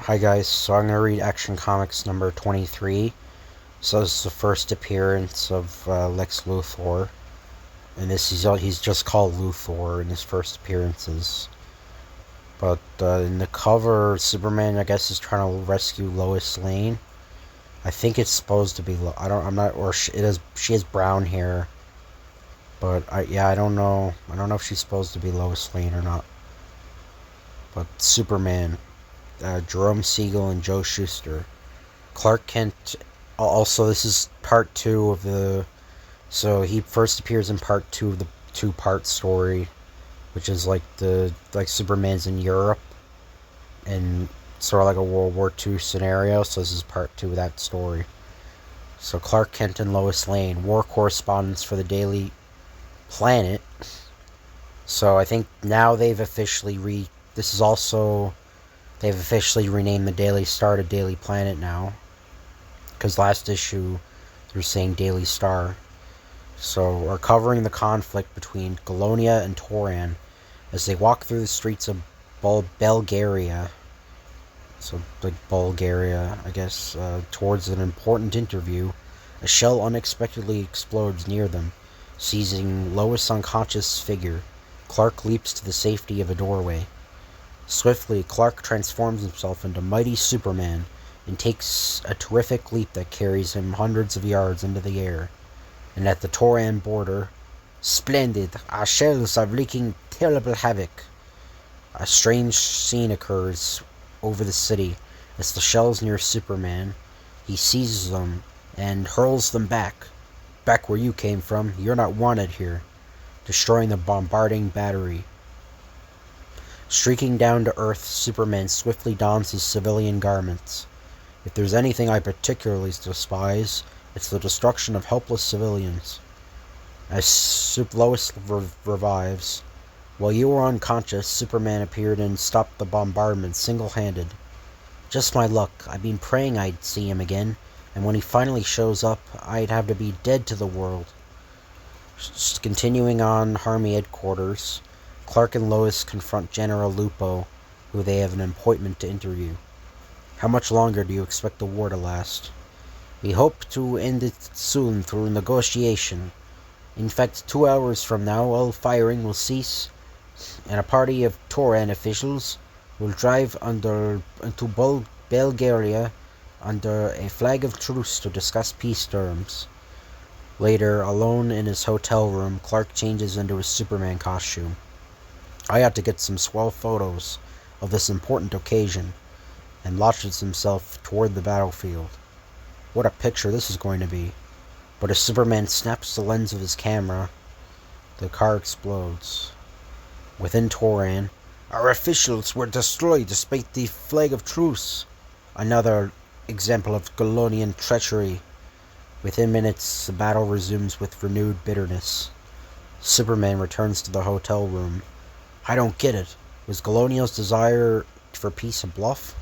Hi guys, so I'm gonna read Action Comics number 23. So this is the first appearance of Lex Luthor, and he's just called Luthor in his first appearances. But in the cover, Superman I guess is trying to rescue Lois Lane. I think it's supposed to be I'm not, or she has brown hair, but I don't know. I don't know if she's supposed to be Lois Lane or not. But Superman, Jerome Siegel and Joe Shuster. Clark Kent. Also, this is part two of the. So he first appears in part two of the two-part story, which is like Superman's in Europe, and sort of like a World War II scenario. So this is part two of that story. So Clark Kent and Lois Lane, war correspondents for the Daily Planet. So I think now This is also. They've officially renamed the Daily Star to Daily Planet now, because last issue they're saying Daily Star. So we're covering the conflict between Galonia and Toran as they walk through the streets of Bulgaria. So like Bulgaria, I guess, towards an important interview. A shell unexpectedly explodes near them, seizing Lois' unconscious figure. Clark leaps to the safety of a doorway. Swiftly, Clark transforms himself into mighty Superman and takes a terrific leap that carries him hundreds of yards into the air. And at the Toran border, splendid, our shells are wreaking terrible havoc. A strange scene occurs over the city as the shells near Superman. He seizes them and hurls them back. Back where you came from, you're not wanted here, destroying the bombarding battery. Streaking down to Earth, Superman swiftly dons his civilian garments. If there's anything I particularly despise, it's the destruction of helpless civilians. As Lois revives, while you were unconscious, Superman appeared and stopped the bombardment single-handed. Just my luck. I've been praying I'd see him again, and when he finally shows up, I'd have to be dead to the world. Continuing on Army headquarters, Clark and Lois confront General Lupo, who they have an appointment to interview. How much longer do you expect the war to last? We hope to end it soon through negotiation. In fact, 2 hours from now, all firing will cease, and a party of Toran officials will drive into Bulgaria under a flag of truce to discuss peace terms. Later, alone in his hotel room, Clark changes into his Superman costume. I ought to get some swell photos of this important occasion, and launches himself toward the battlefield. What a picture this is going to be. But as Superman snaps the lens of his camera, the car explodes. Within Toran, our officials were destroyed despite the flag of truce. Another example of Galonian treachery. Within minutes, the battle resumes with renewed bitterness. Superman returns to the hotel room. I don't get it. Was Galonia's desire for peace a bluff?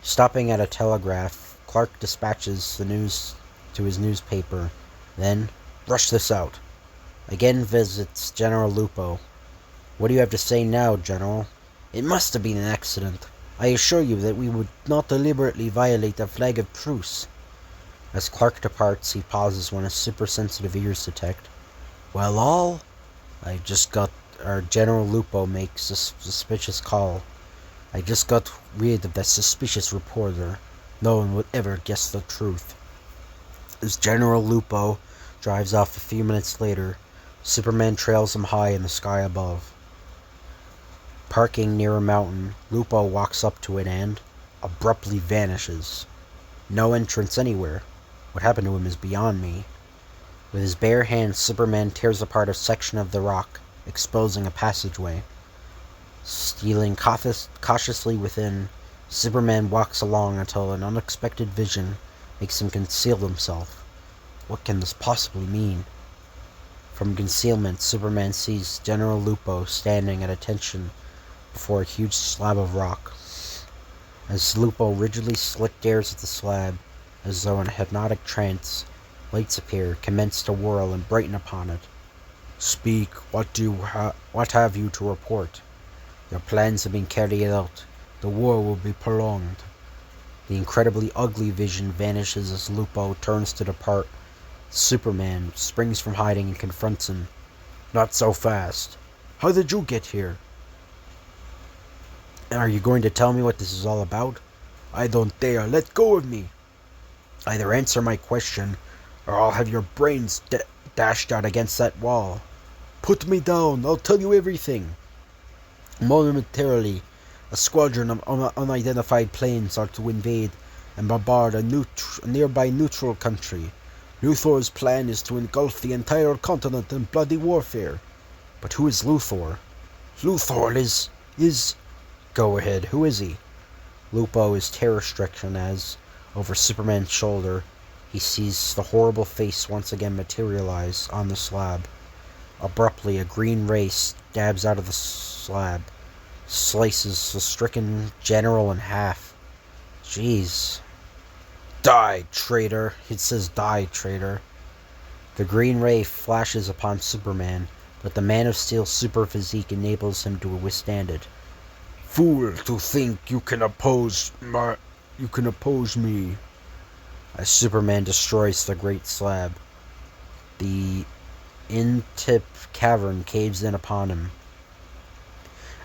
Stopping at a telegraph, Clark dispatches the news to his newspaper. Then, rush this out. Again visits General Lupo. What do you have to say now, General? It must have been an accident. I assure you that we would not deliberately violate the flag of truce. As Clark departs, he pauses when his super-sensitive ears detect. Well, all? I just got Our General Lupo makes a suspicious call. I just got rid of that suspicious reporter. No one would ever guess the truth. As General Lupo drives off a few minutes later, Superman trails him high in the sky above. Parking near a mountain, Lupo walks up to it and abruptly vanishes. No entrance anywhere. What happened to him is beyond me. With his bare hands, Superman tears apart a section of the rock, exposing a passageway. Stealing cautiously within, Superman walks along until an unexpected vision makes him conceal himself. What can this possibly mean? From concealment, Superman sees General Lupo standing at attention before a huge slab of rock. As Lupo rigidly stares at the slab, as though in a hypnotic trance, lights appear, commence to whirl and brighten upon it. Speak, what have you to report? Your plans have been carried out. The war will be prolonged. The incredibly ugly vision vanishes as Lupo turns to depart. Superman springs from hiding and confronts him. Not so fast. How did you get here? And are you going to tell me what this is all about? I don't dare. Let go of me. Either answer my question, or I'll have your brains dashed out against that wall. Put me down. I'll tell you everything. Momentarily, a squadron of unidentified planes are to invade and bombard a nearby neutral country. Luthor's plan is to engulf the entire continent in bloody warfare. But who is Luthor? Luthor is... Go ahead, who is he? Lupo is terror-stricken as, over Superman's shoulder, he sees the horrible face once again materialize on the slab. Abruptly, a green ray stabs out of the slab, slices the stricken general in half. Jeez. Die, traitor. It says die, traitor. The green ray flashes upon Superman, but the Man of Steel's super physique enables him to withstand it. Fool to think you can oppose me. As Superman destroys the great slab, the in-tip cavern caves in upon him.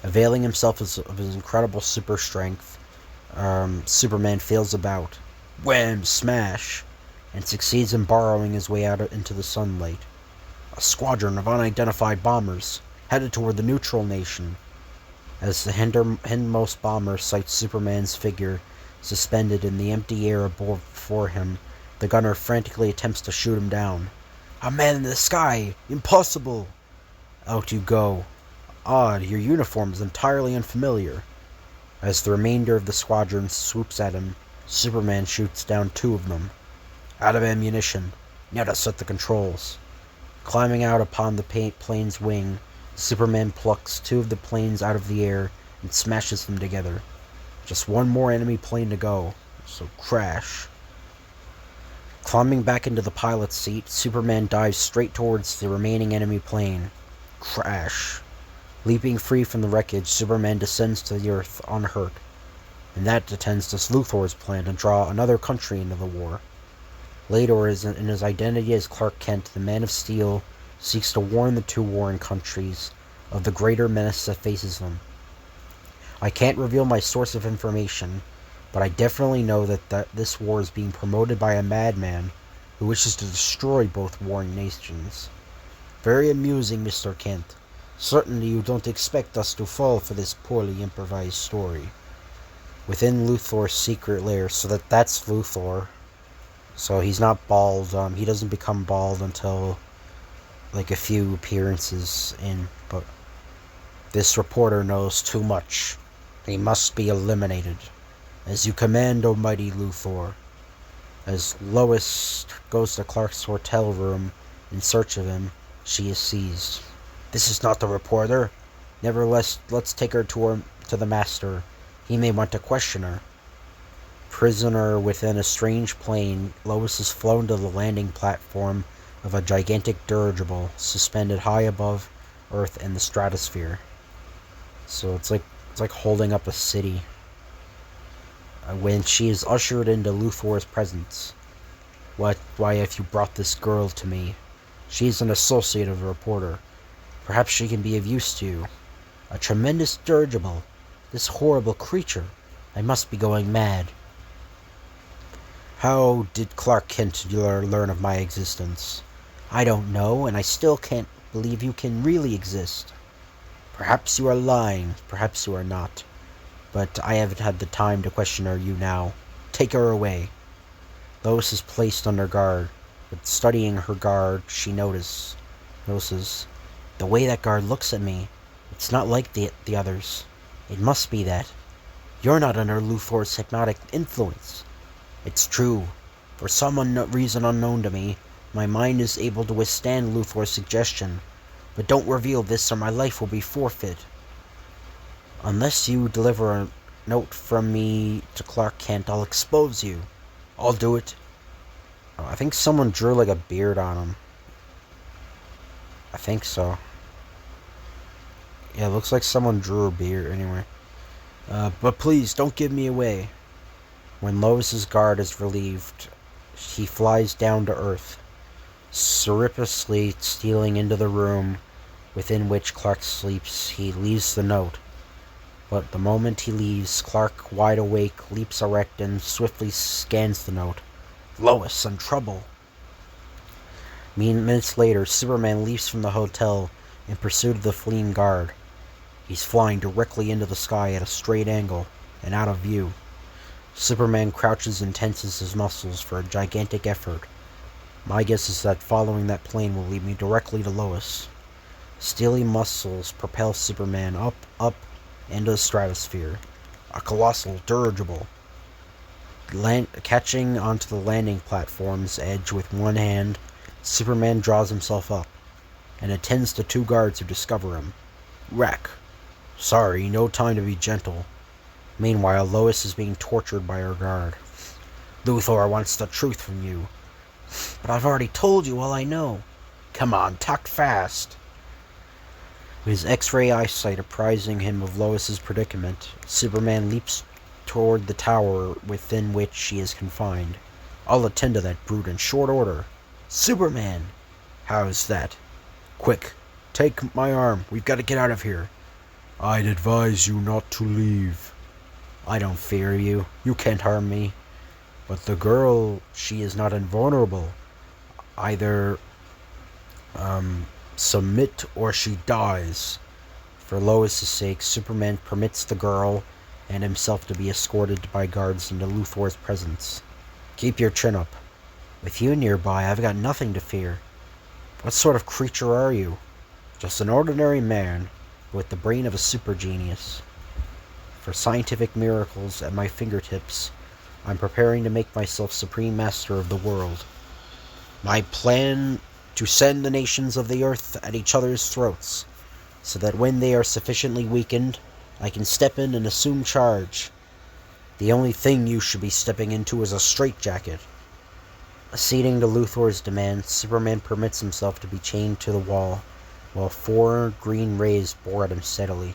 Availing himself of his incredible super strength, Superman fails about. Wham! Smash! And succeeds in burrowing his way out into the sunlight. A squadron of unidentified bombers headed toward the neutral nation. As the hindmost bomber sights Superman's figure suspended in the empty air before him, the gunner frantically attempts to shoot him down. A man in the sky! Impossible! Out you go. Odd, your uniform is entirely unfamiliar. As the remainder of the squadron swoops at him, Superman shoots down 2 of them. Out of ammunition. Now to set the controls. Climbing out upon the plane's wing, Superman plucks 2 of the planes out of the air and smashes them together. Just one more enemy plane to go, so crash. Climbing back into the pilot's seat, Superman dives straight towards the remaining enemy plane. Crash. Leaping free from the wreckage, Superman descends to the earth unhurt. And that attends to Luthor's plan to draw another country into the war. Later, in his identity as Clark Kent, the Man of Steel seeks to warn the 2 warring countries of the greater menace that faces them. I can't reveal my source of information, but I definitely know that this war is being promoted by a madman who wishes to destroy both warring nations. Very amusing, Mr. Kent. Certainly you don't expect us to fall for this poorly improvised story. Within Luthor's secret lair, so that's Luthor. So he's not bald, he doesn't become bald until like a few appearances in, but this reporter knows too much. He must be eliminated. As you command, O mighty Luthor. As Lois goes to Clark's hotel room in search of him, she is seized. This is not the reporter. Nevertheless, let's take her to the master. He may want to question her. Prisoner within a strange plane, Lois is flown to the landing platform of a gigantic dirigible suspended high above Earth in the stratosphere. So it's like holding up a city. When she is ushered into Luthor's presence, why have you brought this girl to me? She is an associate of the reporter. Perhaps she can be of use to you. A tremendous dirigible. This horrible creature. I must be going mad. How did Clark Kent learn of my existence? I don't know, and I still can't believe you can really exist. Perhaps you are lying, perhaps you are not. But I haven't had the time to question you now. Take her away. Lois is placed under guard, but studying her guard, she notices the way that guard looks at me. It's not like the others. It must be that. You're not under Luthor's hypnotic influence. It's true. For some reason unknown to me, my mind is able to withstand Luthor's suggestion. But don't reveal this or my life will be forfeit. Unless you deliver a note from me to Clark Kent, I'll expose you. I'll do it. Oh, I think someone drew like a beard on him. I think so. Yeah, it looks like someone drew a beard anyway. But please, don't give me away. When Lois's guard is relieved, he flies down to Earth, surreptitiously stealing into the room within which Clark sleeps. He leaves the note. But the moment he leaves, Clark, wide awake, leaps erect and swiftly scans the note. Lois, in trouble. Minutes later, Superman leaps from the hotel in pursuit of the fleeing guard. He's flying directly into the sky at a straight angle and out of view. Superman crouches and tenses his muscles for a gigantic effort. My guess is that following that plane will lead me directly to Lois. Steely muscles propel Superman up, into the stratosphere. A colossal dirigible. Catching onto the landing platform's edge with one hand, Superman draws himself up and attends to two guards who discover him. Wreck. Sorry, no time to be gentle. Meanwhile, Lois is being tortured by her guard. Luthor wants the truth from you. But I've already told you all I know. Come on, talk fast. With his X-ray eyesight apprising him of Lois's predicament, Superman leaps toward the tower within which she is confined. I'll attend to that brute in short order. Superman! How's that? Quick, take my arm. We've got to get out of here. I'd advise you not to leave. I don't fear you. You can't harm me. But the girl, she is not invulnerable. Either, submit or she dies. For Lois' sake, Superman permits the girl and himself to be escorted by guards into Luthor's presence. Keep your chin up. With you nearby, I've got nothing to fear. What sort of creature are you? Just an ordinary man, with the brain of a super genius. For scientific miracles at my fingertips, I'm preparing to make myself supreme master of the world. My plan to send the nations of the earth at each other's throats, so that when they are sufficiently weakened, I can step in and assume charge. The only thing you should be stepping into is a straitjacket. Acceding to Luthor's demand, Superman permits himself to be chained to the wall, while 4 green rays bore at him steadily.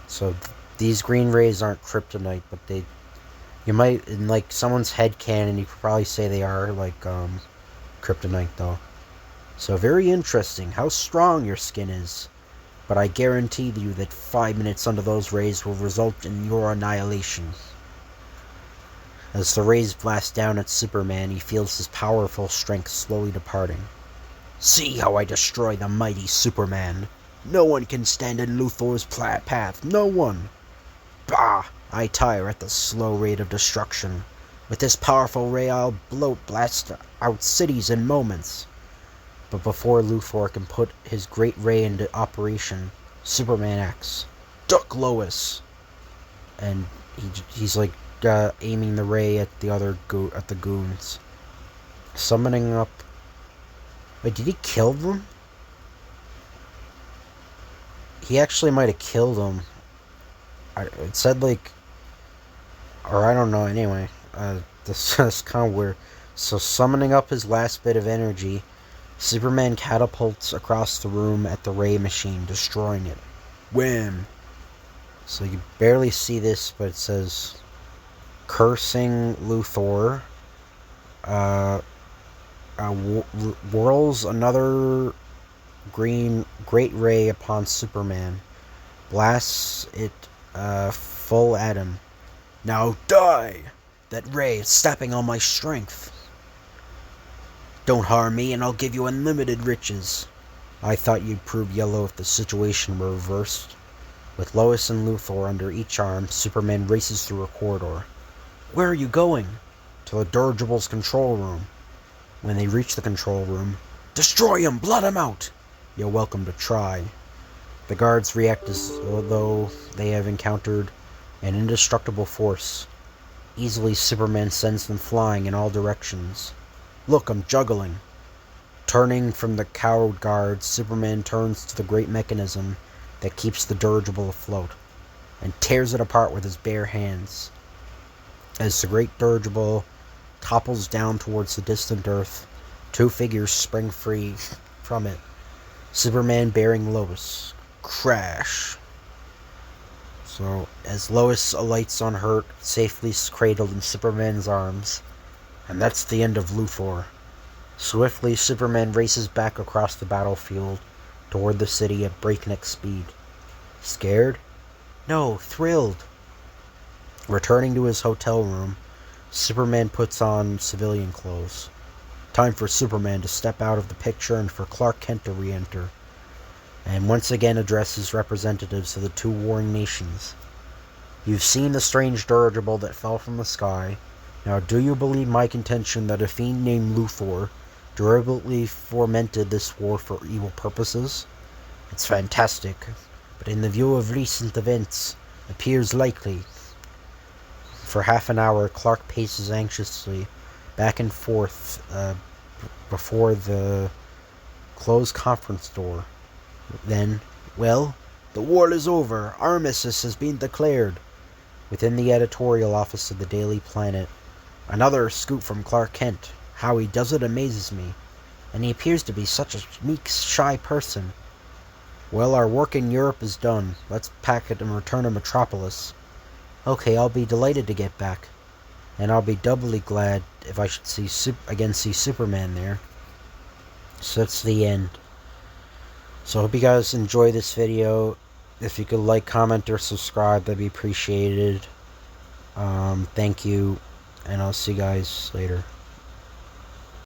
So these green rays aren't kryptonite, but you might, in like someone's headcanon, you could probably say they are like kryptonite though. So very interesting how strong your skin is. But I guarantee you that 5 minutes under those rays will result in your annihilation. As the rays blast down at Superman, he feels his powerful strength slowly departing. See how I destroy the mighty Superman. No one can stand in Luthor's path. No one. Bah! I tire at the slow rate of destruction. With this powerful ray, I'll blast out cities in moments. But before Luthor can put his great ray into operation, Superman acts. Duck, Lois! And he's like aiming the ray at the goons. Summoning up. Wait, did he kill them? He actually might have killed them. It said like, or I don't know. Anyway, this is kind of weird. So summoning up his last bit of energy, Superman catapults across the room at the ray machine, destroying it. Wham! So you barely see this, but it says, cursing Luthor, whirls another great ray upon Superman, blasts it full at him. Now die! That ray is sapping all my strength. Don't harm me and I'll give you unlimited riches. I thought you'd prove yellow if the situation were reversed. With Lois and Luthor under each arm, Superman races through a corridor. Where are you going? To the dirigible's control room. When they reach the control room, destroy him! Blot him out! You're welcome to try. The guards react as though they have encountered an indestructible force. Easily, Superman sends them flying in all directions. Look, I'm juggling. Turning from the cowed guards, Superman turns to the great mechanism that keeps the dirigible afloat, and tears it apart with his bare hands. As the great dirigible topples down towards the distant Earth, 2 figures spring free from it. Superman bearing Lois. Crash. So, as Lois alights unhurt, safely cradled in Superman's arms. And that's the end of Luthor. Swiftly, Superman races back across the battlefield toward the city at breakneck speed. Scared? No, thrilled. Returning to his hotel room, Superman puts on civilian clothes. Time for Superman to step out of the picture and for Clark Kent to re-enter, and once again addresses representatives of the two warring nations. You've seen the strange dirigible that fell from the sky. Now do you believe my contention that a fiend named Luthor deliberately fomented this war for evil purposes? It's fantastic, but in the view of recent events, appears likely. For half an hour, Clark paces anxiously back and forth before the closed conference door. Then, well, the war is over. Armistice has been declared. Within the editorial office of the Daily Planet, another scoop from Clark Kent. How he does it amazes me. And he appears to be such a meek, shy person. Well, our work in Europe is done. Let's pack it and return to Metropolis. Okay, I'll be delighted to get back. And I'll be doubly glad if I should see Superman there. So that's the end. So I hope you guys enjoy this video. If you could like, comment, or subscribe, that'd be appreciated. Thank you, and I'll see you guys later.